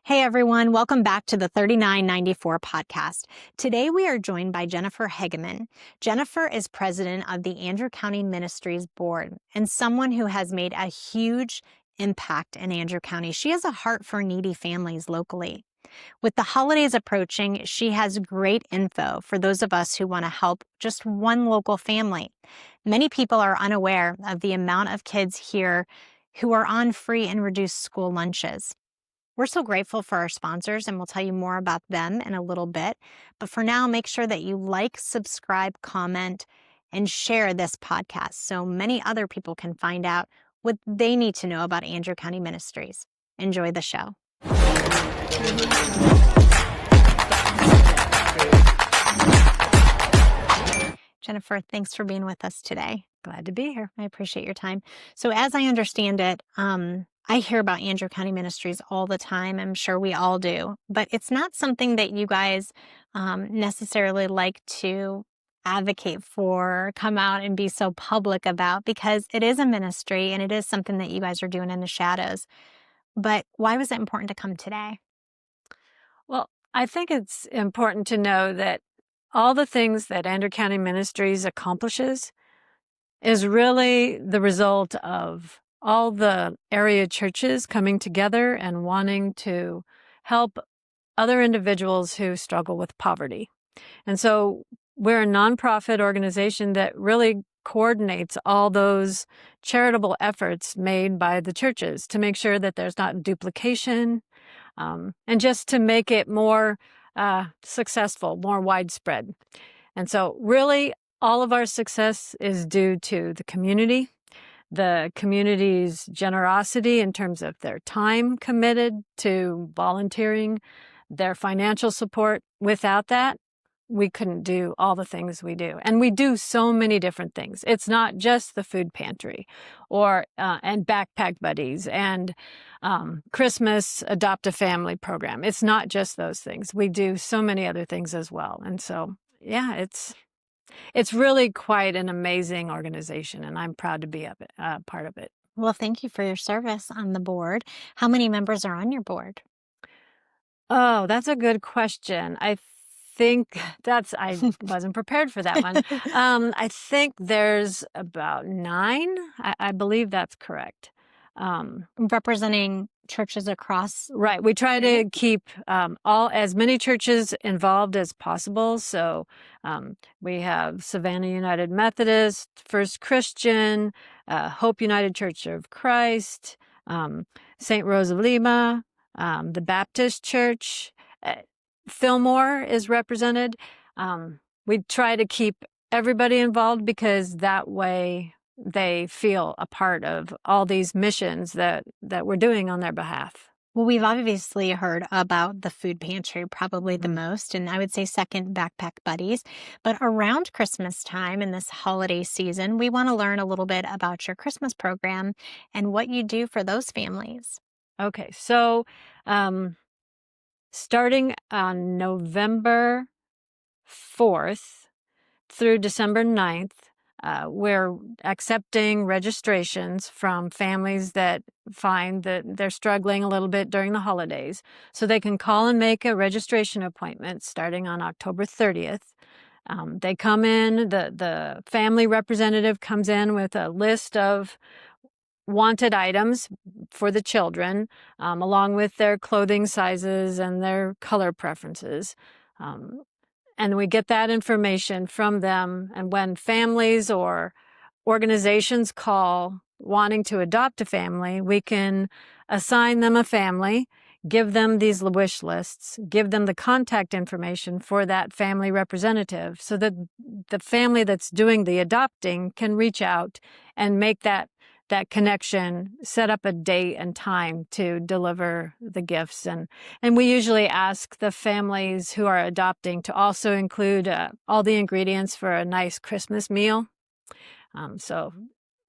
Hey everyone, welcome back to the 3994 podcast. Today we are joined by Jennifer Hegeman. Jennifer is president of the Andrew County Ministries board and someone who has made a huge impact in Andrew County. She has a heart for needy families locally. With the holidays approaching, she has great info for those of us who want to help just one local family. Many people are unaware of the amount of kids here who are on free and reduced school lunches. We're so grateful for our sponsors, and we'll tell you more about them in a little bit. But for now, make sure that you like, subscribe, comment, and share this podcast so many other people can find out what they need to know about Andrew County Ministries. Enjoy the show. Jennifer, thanks for being with us today. Glad to be here. I appreciate your time. So as I understand it, I hear about Andrew County Ministries all the time. I'm sure we all do, but it's not something that you guys necessarily like to advocate for, come out and be so public about, because it is a ministry and it is something that you guys are doing in the shadows. But why was it important to come today? Well, I think it's important to know that all the things that Andrew County Ministries accomplishes is really the result of all the area churches coming together and wanting to help other individuals who struggle with poverty. And so we're a nonprofit organization that really coordinates all those charitable efforts made by the churches to make sure that there's not duplication, and just to make it more successful, more widespread. And so really all of our success is due to the community's generosity in terms of their time committed to volunteering, their financial support. Without that, we couldn't do all the things we do. And we do so many different things. It's not just the food pantry or and backpack buddies and Christmas adopt a family program. It's not just those things. We do so many other things as well. And so, yeah, it's really quite an amazing organization, and I'm proud to be part of it. Well, thank you for your service on the board. How many members are on your board? Oh, that's a good question. I wasn't prepared for that one. I think there's about 9. I believe that's correct. Representing churches across. Right. We try to keep as many churches involved as possible. So we have Savannah United Methodist, First Christian, Hope United Church of Christ, St. Rose of Lima, the Baptist Church. Fillmore is represented. We try to keep everybody involved because that way they feel a part of all these missions that we're doing on their behalf. Well, we've obviously heard about the food pantry probably the most, and I would say second, Backpack Buddies. But around Christmas time in this holiday season, we want to learn a little bit about your Christmas program and what you do for those families. Okay, so starting on November 4th through December 9th, we're accepting registrations from families that find that they're struggling a little bit during the holidays. So they can call and make a registration appointment starting on October 30th. They come in, the family representative comes in with a list of wanted items for the children, along with their clothing sizes and their color preferences. And we get that information from them. And when families or organizations call wanting to adopt a family, we can assign them a family, give them these wish lists, give them the contact information for that family representative so that the family that's doing the adopting can reach out and make that connection, set up a date and time to deliver the gifts. And we usually ask the families who are adopting to also include all the ingredients for a nice Christmas meal. So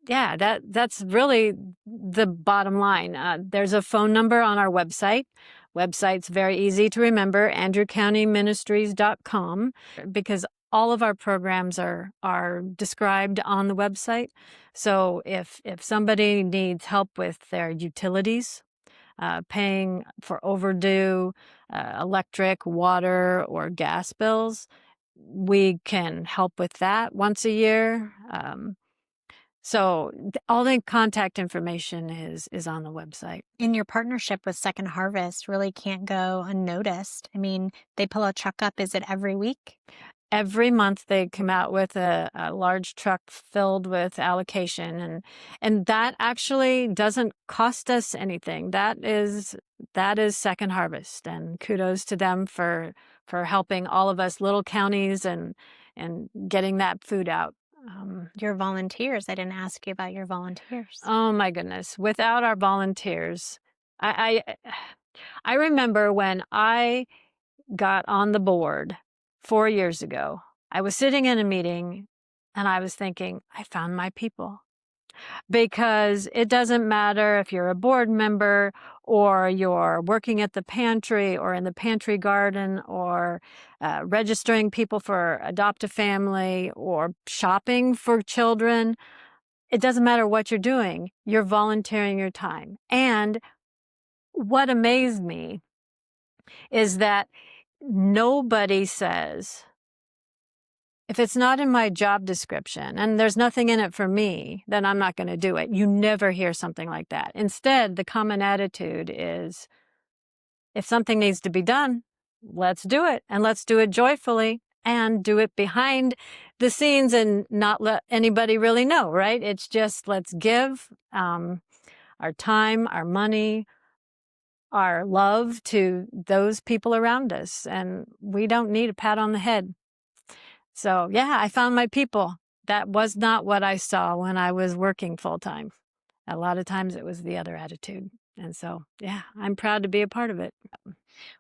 yeah, that's really the bottom line. There's a phone number on our website. Website's very easy to remember, andrewcountyministries.com, because all of our programs are described on the website. So if somebody needs help with their utilities, paying for overdue electric, water, or gas bills. We can help with that once a year. So all the contact information is on the website. And your partnership with Second Harvest really can't go unnoticed. I mean, they pull a truck up, is it every week? Every month they come out with a large truck filled with allocation, and that actually doesn't cost us anything. That is Second Harvest, and kudos to them for helping all of us little counties and getting that food out. Your volunteers, I didn't ask you about your volunteers. Oh my goodness! Without our volunteers, I remember when I got on the board 4 years ago. I was sitting in a meeting and I was thinking, I found my people. Because it doesn't matter if you're a board member or you're working at the pantry or in the pantry garden or registering people for Adopt a Family or shopping for children. It doesn't matter what you're doing. You're volunteering your time. And what amazed me is that nobody says, if it's not in my job description and there's nothing in it for me, then I'm not going to do it. You never hear something like that. Instead, the common attitude is, if something needs to be done, let's do it. And let's do it joyfully and do it behind the scenes and not let anybody really know, right? It's just, let's give our time, our money, our love to those people around us. And we don't need a pat on the head. So yeah, I found my people. That was not what I saw when I was working full time. A lot of times it was the other attitude. And so, yeah, I'm proud to be a part of it.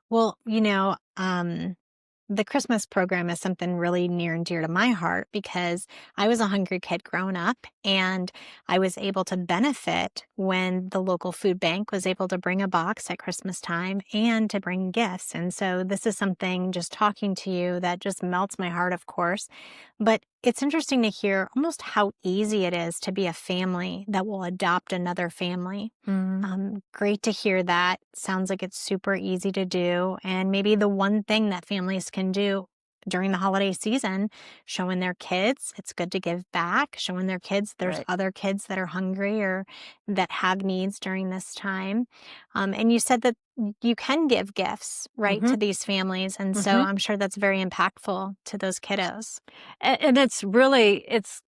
Well, the Christmas program is something really near and dear to my heart because I was a hungry kid growing up, and I was able to benefit when the local food bank was able to bring a box at Christmas time and to bring gifts. And so this is something, just talking to you, that just melts my heart, of course. But it's interesting to hear almost how easy it is to be a family that will adopt another family. Great to hear that. Sounds like it's super easy to do. And maybe the one thing that families can do during the holiday season, showing their kids it's good to give back, showing their kids there's Right. other kids that are hungry or that have needs during this time. And you said that you can give gifts, right, to these families. And so I'm sure that's very impactful to those kiddos. And it's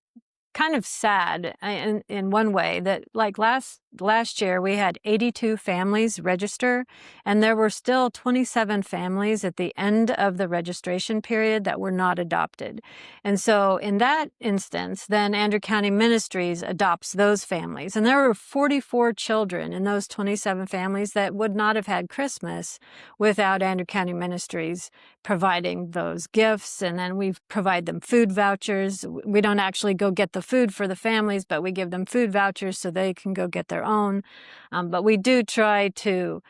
kind of sad in one way that, like last year we had 82 families register, and there were still 27 families at the end of the registration period that were not adopted. And so in that instance, then Andrew County Ministries adopts those families. And there were 44 children in those 27 families that would not have had Christmas without Andrew County Ministries providing those gifts. And then we provide them food vouchers. We don't actually go get the food for the families, but we give them food vouchers so they can go get their own. But we do try to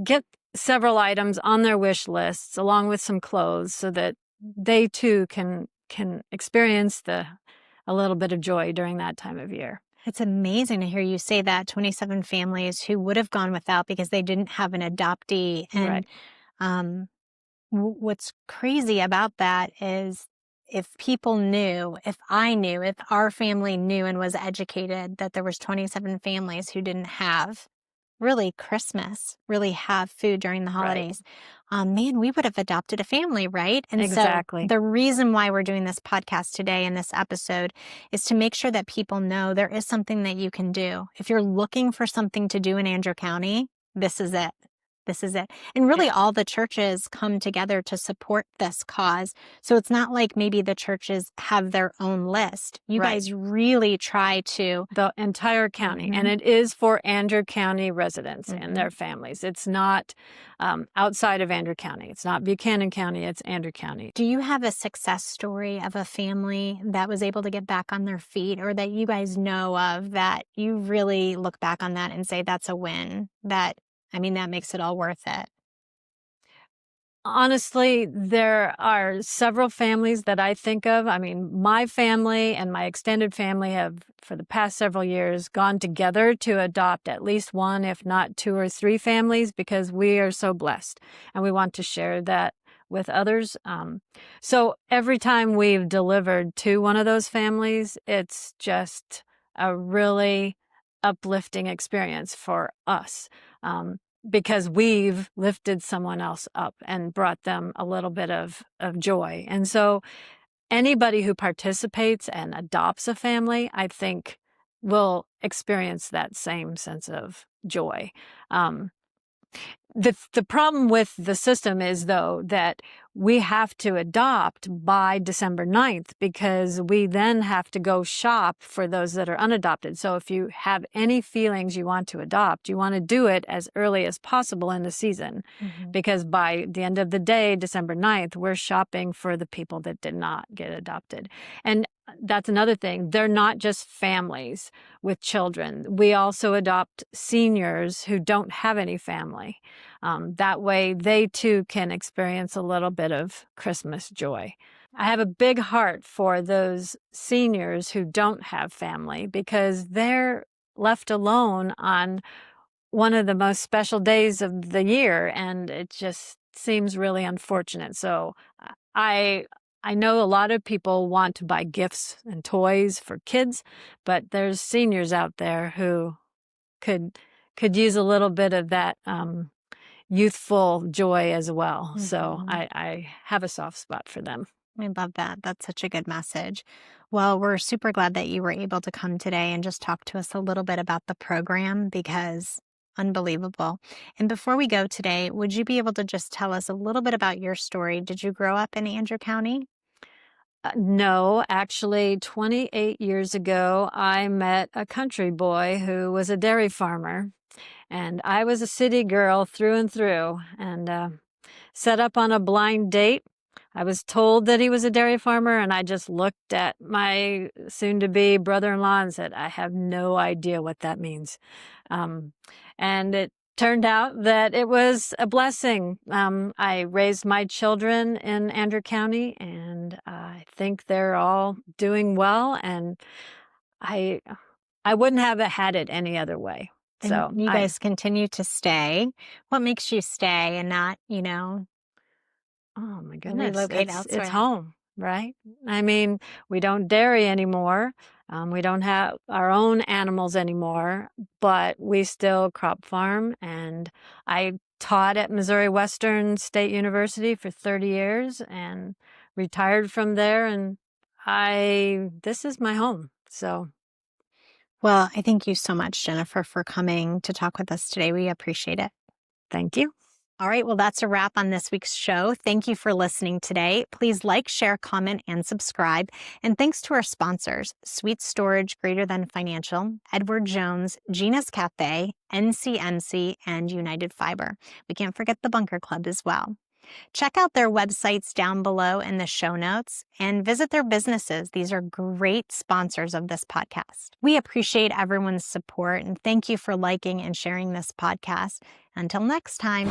get several items on their wish lists along with some clothes so that they too can experience a little bit of joy during that time of year. It's amazing to hear you say that. 27 families who would have gone without because they didn't have an adoptee. And Right. What's crazy about that is, if people knew, if I knew, if our family knew and was educated that there was 27 families who didn't have really Christmas, really have food during the holidays, man, we would have adopted a family, right? And Exactly. so the reason why we're doing this podcast today in this episode is to make sure that people know there is something that you can do. If you're looking for something to do in Andrew County, this is it. This is it. And really, all the churches come together to support this cause. So it's not like maybe the churches have their own list. You guys really try to. The entire county. And it is for Andrew County residents and their families. It's not outside of Andrew County. It's not Buchanan County. It's Andrew County. Do you have a success story of a family that was able to get back on their feet, or that you guys know of that you really look back on that and say that's a win? That makes it all worth it. Honestly, there are several families that I think of. I mean, my family and my extended family have, for the past several years, gone together to adopt at least one, if not two or three families, because we are so blessed and we want to share that with others. So every time we've delivered to one of those families, it's just a really uplifting experience for us. Because we've lifted someone else up and brought them a little bit of joy. And so anybody who participates and adopts a family, I think, will experience that same sense of joy. The problem with the system is, though, that we have to adopt by December 9th because we then have to go shop for those that are unadopted. So if you have any feelings you want to adopt, you want to do it as early as possible in the season because by the end of the day, December 9th, we're shopping for the people that did not get adopted. And that's another thing. They're not just families with children. We also adopt seniors who don't have any family. That way they too can experience a little bit of Christmas joy. I have a big heart for those seniors who don't have family because they're left alone on one of the most special days of the year, and it just seems really unfortunate. So I know a lot of people want to buy gifts and toys for kids, but there's seniors out there who could use a little bit of that youthful joy as well. So I have a soft spot for them. I love that. That's such a good message. Well, we're super glad that you were able to come today and just talk to us a little bit about the program because unbelievable. And before we go today, would you be able to just tell us a little bit about your story? Did you grow up in Andrew County? No, actually, 28 years ago, I met a country boy who was a dairy farmer. And I was a city girl through and through and set up on a blind date. I was told that he was a dairy farmer, and I just looked at my soon-to-be brother-in-law and said, I have no idea what that means. And it turned out that it was a blessing. I raised my children in Andrew County, and I think they're all doing well, and I wouldn't have had it any other way. So and you guys continue to stay. What makes you stay and not, oh my goodness, relocate elsewhere? it's home, right? I mean, we don't dairy anymore. We don't have our own animals anymore, but we still crop farm. And I taught at Missouri Western State University for 30 years and retired from there. And this is my home. So. Well, I thank you so much, Jennifer, for coming to talk with us today. We appreciate it. Thank you. All right. Well, that's a wrap on this week's show. Thank you for listening today. Please like, share, comment, and subscribe. And thanks to our sponsors, Sweet Storage Greater Than Financial, Edward Jones, Gina's Cafe, NCMC, and United Fiber. We can't forget the Bunker Club as well. Check out their websites down below in the show notes and visit their businesses. These are great sponsors of this podcast. We appreciate everyone's support and thank you for liking and sharing this podcast. Until next time.